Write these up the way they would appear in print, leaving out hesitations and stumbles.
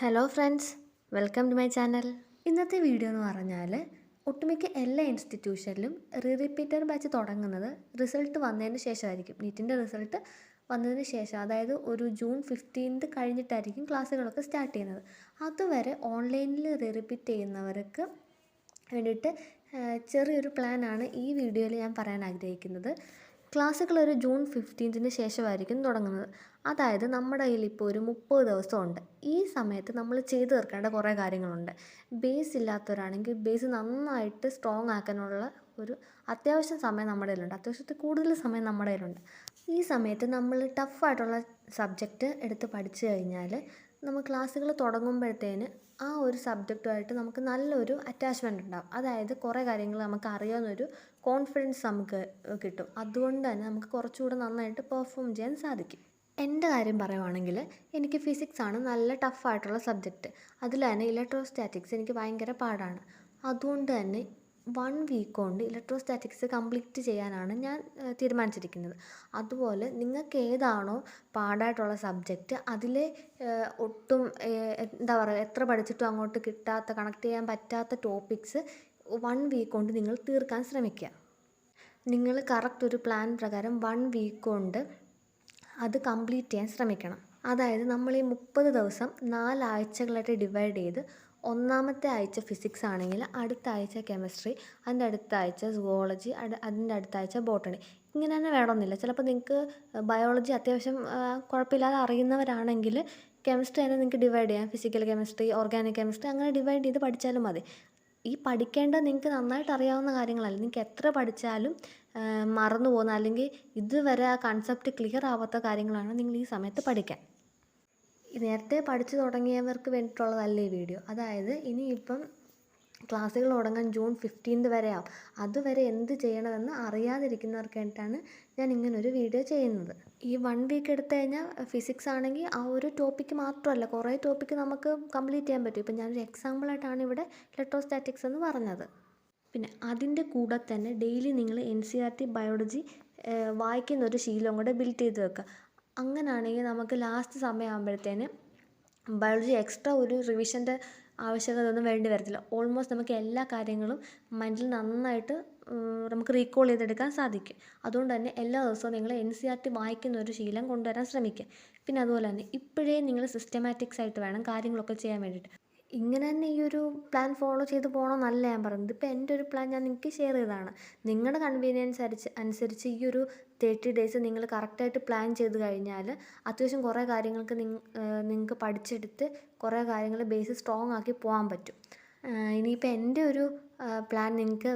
Hello friends, welcome to my channel. ഇന്നത്തെ video എന്ന് പറഞ്ഞാൽ ഒട്ടുമിക്ക എല്ലാ ഇൻസ്റ്റിറ്റ്യൂഷനിലും റിപ്പീറ്റർ ബാച്ച് തുടങ്ങുന്നത് റിസൾട്ട് വന്നതിന് ശേഷമായിരിക്കും. നീറ്റിൻ്റെ റിസൾട്ട് വന്നതിന് ശേഷം, അതായത് ഒരു ജൂൺ 15 കഴിഞ്ഞിട്ടായിരിക്കും ക്ലാസ്സുകളൊക്കെ സ്റ്റാർട്ട് ചെയ്യുന്നത്. അതുവരെ ഓൺലൈനിൽ റിപ്പീറ്റ് ചെയ്യുന്നവർക്ക് വേണ്ടിയിട്ട് ചെറിയൊരു പ്ലാനാണ് ഈ വീഡിയോയിൽ ഞാൻ പറയാൻ ആഗ്രഹിക്കുന്നത്. ക്ലാസ്സുകൾ ഒരു ജൂൺ 15 ശേഷമായിരിക്കും തുടങ്ങുന്നത്. അതായത് നമ്മുടെ കയ്യിൽ ഇപ്പോൾ ഒരു 30 ദിവസമുണ്ട്. ഈ സമയത്ത് നമ്മൾ ചെയ്തു തീർക്കേണ്ട കുറേ കാര്യങ്ങളുണ്ട്. ബേസ് ഇല്ലാത്തവരാണെങ്കിൽ ബേസ് നന്നായിട്ട് സ്ട്രോങ് ആക്കാനുള്ള ഒരു അത്യാവശ്യം സമയം നമ്മുടെ കയ്യിലുണ്ട്. അത്യാവശ്യത്തിൽ കൂടുതൽ സമയം നമ്മുടെ കയ്യിലുണ്ട്. ഈ സമയത്ത് നമ്മൾ ടഫായിട്ടുള്ള സബ്ജക്റ്റ് എടുത്ത് പഠിച്ചു കഴിഞ്ഞാൽ നമ്മൾ ക്ലാസ്സുകൾ തുടങ്ങുമ്പോഴത്തേന് ആ ഒരു സബ്ജക്റ്റുമായിട്ട് നമുക്ക് നല്ലൊരു അറ്റാച്ച്മെൻ്റ് ഉണ്ടാകും. അതായത് കുറേ കാര്യങ്ങൾ നമുക്ക് അറിയാവുന്നൊരു കോൺഫിഡൻസ് നമുക്ക് കിട്ടും. അതുകൊണ്ട് തന്നെ നമുക്ക് കുറച്ചുകൂടെ നന്നായിട്ട് പെർഫോം ചെയ്യാൻ സാധിക്കും. എൻ്റെ കാര്യം പറയുവാണെങ്കിൽ എനിക്ക് ഫിസിക്സാണ് നല്ല ടഫായിട്ടുള്ള സബ്ജക്റ്റ്. അതിൽ തന്നെ ഇലക്ട്രോസ്റ്റാറ്റിക്സ് എനിക്ക് ഭയങ്കര പാടാണ്. അതുകൊണ്ട് തന്നെ 1 വീക്ക് കൊണ്ട് ഇലക്ട്രോസ്റ്റാറ്റിക്സ് കംപ്ലീറ്റ് ചെയ്യാനാണ് ഞാൻ തീരുമാനിച്ചിരിക്കുന്നത്. അതുപോലെ നിങ്ങൾക്ക് ഏതാണോ പാടായിട്ടുള്ള സബ്ജക്റ്റ്, അതിലെ ഒട്ടും എന്താ പറയുക, എത്ര പഠിച്ചിട്ടും അങ്ങോട്ട് കിട്ടാത്ത, കണക്ട് ചെയ്യാൻ പറ്റാത്ത ടോപ്പിക്സ് 1 വീക്ക് കൊണ്ട് നിങ്ങൾ തീർക്കാൻ ശ്രമിക്കുക. നിങ്ങൾ കറക്റ്റ് ഒരു പ്ലാൻ പ്രകാരം 1 വീക്ക് കൊണ്ട് അത് കംപ്ലീറ്റ് ചെയ്യാൻ ശ്രമിക്കണം. അതായത് നമ്മൾ ഈ 30 ദിവസം 4 ആഴ്ചകളായിട്ട് ഡിവൈഡ് ചെയ്ത്, ഒന്നാമത്തെ ആഴ്ച ഫിസിക്സ് ആണെങ്കിൽ അടുത്ത ആഴ്ച കെമിസ്ട്രി, അതിൻ്റെ അടുത്ത ആഴ്ച സുവോളജി, അതിൻ്റെ അടുത്ത ആഴ്ച ബോട്ടണി. ഇങ്ങനെ തന്നെ വേണമെന്നില്ല. ചിലപ്പോൾ നിങ്ങൾക്ക് ബയോളജി അത്യാവശ്യം കുഴപ്പമില്ലാതെ അറിയുന്നവരാണെങ്കിൽ കെമിസ്ട്രി തന്നെ നിങ്ങൾക്ക് ഡിവൈഡ് ചെയ്യാം. ഫിസിക്കൽ കെമിസ്ട്രി, ഓർഗാനിക് കെമിസ്ട്രി, അങ്ങനെ ഡിവൈഡ് ചെയ്ത് പഠിച്ചാലും മതി. ഈ പഠിക്കേണ്ടത് നിങ്ങൾക്ക് നന്നായിട്ട് അറിയാവുന്ന കാര്യങ്ങളല്ല. നിങ്ങൾക്ക് എത്ര പഠിച്ചാലും മറന്നു പോകുന്ന, അല്ലെങ്കിൽ ഇതുവരെ ആ കൺസെപ്റ്റ് ക്ലിയർ ആവാത്ത കാര്യങ്ങളാണ് നിങ്ങൾ ഈ സമയത്ത് പഠിക്കാൻ. നേരത്തെ പഠിച്ചു തുടങ്ങിയവർക്ക് വേണ്ടിയിട്ടുള്ളതല്ല ഈ വീഡിയോ. അതായത് ഇനിയിപ്പം ക്ലാസ്സുകൾ തുടങ്ങാൻ ജൂൺ 15 വരെ ആവും. അതുവരെ എന്ത് ചെയ്യണമെന്ന് അറിയാതിരിക്കുന്നവർക്ക് വേണ്ടിയിട്ടാണ് ഞാൻ ഇങ്ങനൊരു വീഡിയോ ചെയ്യുന്നത്. ഈ 1 വീക്ക് എടുത്തു കഴിഞ്ഞാൽ ഫിസിക്സ് ആണെങ്കിൽ ആ ഒരു ടോപ്പിക്ക് മാത്രമല്ല, കുറേ ടോപ്പിക്ക് നമുക്ക് കംപ്ലീറ്റ് ചെയ്യാൻ പറ്റും. ഇപ്പം ഞാനൊരു എക്സാമ്പിളായിട്ടാണ് ഇവിടെ ഇലക്ട്രോസ്റ്റാറ്റിക്സ് എന്ന് പറഞ്ഞത്. പിന്നെ അതിൻ്റെ കൂടെ തന്നെ ഡെയിലി നിങ്ങൾ NCERT ബയോളജി വായിക്കുന്നൊരു ശീലം കൂടെ ബിൽഡ് ചെയ്ത് വെക്കുക. അങ്ങനെയാണെങ്കിൽ നമുക്ക് ലാസ്റ്റ് സമയമാകുമ്പോഴത്തേന് ബയോളജി എക്സ്ട്രാ ഒരു റിവിഷൻ്റെ ആവശ്യകത ഒന്നും വേണ്ടി വരത്തില്ല. ഓൾമോസ്റ്റ് നമുക്ക് എല്ലാ കാര്യങ്ങളും മൈൻഡിൽ നന്നായിട്ട് നമുക്ക് റീകോൾ ചെയ്തെടുക്കാൻ സാധിക്കും. അതുകൊണ്ട് തന്നെ എല്ലാ ദിവസവും നിങ്ങൾ NCERT വായിക്കുന്ന ഒരു ശീലം കൊണ്ടുവരാൻ ശ്രമിക്കുക. പിന്നെ അതുപോലെ തന്നെ ഇപ്പോഴേ നിങ്ങൾ സിസ്റ്റമാറ്റിക്സ് ആയിട്ട് വേണം കാര്യങ്ങളൊക്കെ ചെയ്യാൻ വേണ്ടിയിട്ട്. ഇങ്ങനെ തന്നെ ഈ ഒരു പ്ലാൻ ഫോളോ ചെയ്ത് പോകണമെന്നല്ല ഞാൻ പറയുന്നത്. ഇപ്പോൾ എൻ്റെ ഒരു പ്ലാൻ ഞാൻ നിങ്ങൾക്ക് ഷെയർ ചെയ്തതാണ്. നിങ്ങളുടെ കൺവീനിയൻസ് അനുസരിച്ച് ഈ ഒരു 30 ഡേയ്സ് നിങ്ങൾ കറക്റ്റായിട്ട് പ്ലാൻ ചെയ്ത് കഴിഞ്ഞാൽ അത്യാവശ്യം കുറേ കാര്യങ്ങൾക്ക് നിങ്ങൾക്ക് പഠിച്ചെടുത്ത് കുറേ കാര്യങ്ങൾ ബേസ് സ്ട്രോങ് ആക്കി പോകാൻ പറ്റും. ഇനിയിപ്പോൾ എൻ്റെ ഒരു പ്ലാൻ നിങ്ങൾക്ക്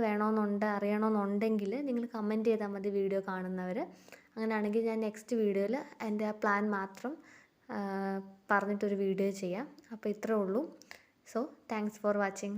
അറിയണമെന്നുണ്ടെങ്കിൽ നിങ്ങൾ കമൻറ്റ് ചെയ്താൽ മതി, വീഡിയോ കാണുന്നവർ. അങ്ങനെയാണെങ്കിൽ ഞാൻ നെക്സ്റ്റ് വീഡിയോയിൽ എൻ്റെ ആ പ്ലാൻ മാത്രം പറഞ്ഞിട്ടൊരു വീഡിയോ ചെയ്യാം. അപ്പോൾ ഇത്രേ ഉള്ളൂ. So, thanks for watching.